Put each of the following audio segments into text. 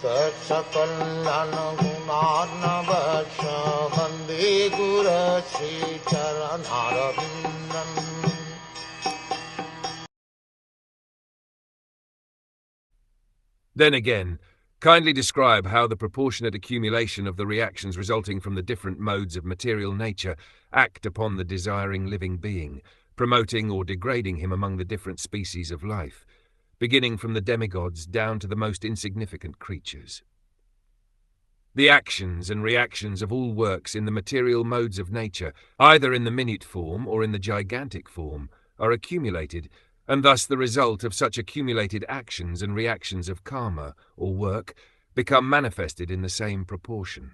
Sakal Gunar Vande Guru Sri Charanaravindan. Then again, kindly describe how the proportionate accumulation of the reactions resulting from the different modes of material nature act upon the desiring living being, promoting or degrading him among the different species of life, beginning from the demigods down to the most insignificant creatures. The actions and reactions of all works in the material modes of nature, either in the minute form or in the gigantic form, are accumulated, and thus the result of such accumulated actions and reactions of karma, or work, become manifested in the same proportion.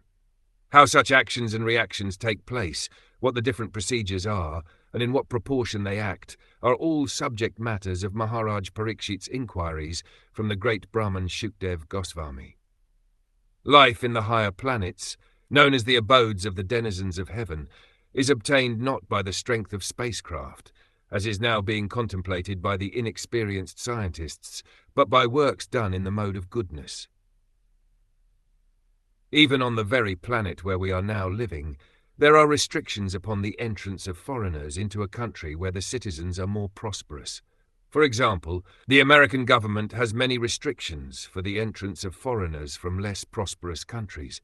How such actions and reactions take place, what the different procedures are, and in what proportion they act, are all subject matters of Maharaj Parikshit's inquiries from the great Brahman Shukdev Goswami. Life in the higher planets, known as the abodes of the denizens of heaven, is obtained not by the strength of spacecraft, as is now being contemplated by the inexperienced scientists, but by works done in the mode of goodness. Even on the very planet where we are now living, there are restrictions upon the entrance of foreigners into a country where the citizens are more prosperous. For example, the American government has many restrictions for the entrance of foreigners from less prosperous countries.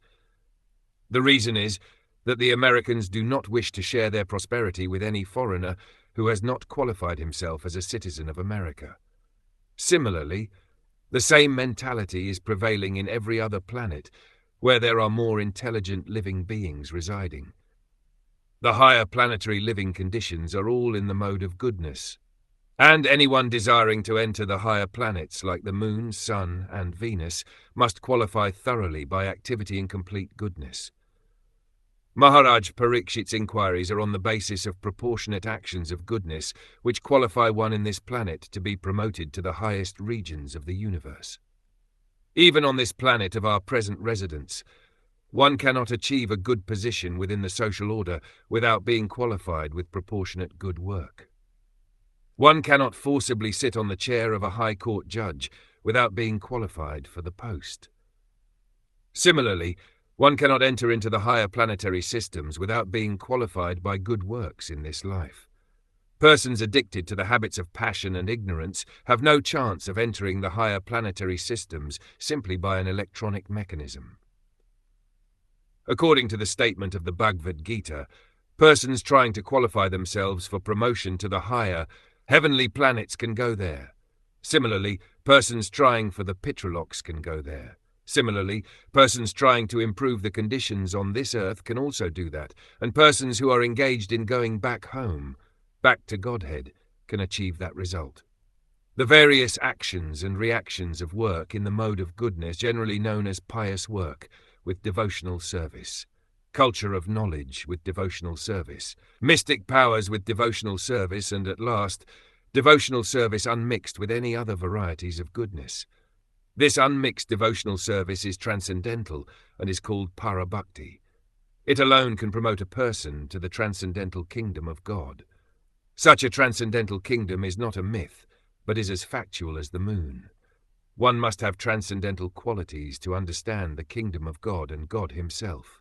The reason is that the Americans do not wish to share their prosperity with any foreigner who has not qualified himself as a citizen of America. Similarly, the same mentality is prevailing in every other planet where there are more intelligent living beings residing. The higher planetary living conditions are all in the mode of goodness, and anyone desiring to enter the higher planets like the Moon, Sun, and Venus must qualify thoroughly by activity in complete goodness. Maharaj Parikshit's inquiries are on the basis of proportionate actions of goodness which qualify one in this planet to be promoted to the highest regions of the universe. Even on this planet of our present residence, one cannot achieve a good position within the social order without being qualified with proportionate good work. One cannot forcibly sit on the chair of a high court judge without being qualified for the post. Similarly, one cannot enter into the higher planetary systems without being qualified by good works in this life. Persons addicted to the habits of passion and ignorance have no chance of entering the higher planetary systems simply by an electronic mechanism. According to the statement of the Bhagavad Gita, persons trying to qualify themselves for promotion to the higher, heavenly planets can go there. Similarly, persons trying for the Pitraloks can go there. Similarly, persons trying to improve the conditions on this earth can also do that, and persons who are engaged in going back home, back to Godhead, can achieve that result. The various actions and reactions of work in the mode of goodness, generally known as pious work, with devotional service, culture of knowledge with devotional service, mystic powers with devotional service, and at last, devotional service unmixed with any other varieties of goodness. This unmixed devotional service is transcendental and is called Parabhakti. It alone can promote a person to the transcendental kingdom of God. Such a transcendental kingdom is not a myth, but is as factual as the moon. One must have transcendental qualities to understand the kingdom of God and God himself.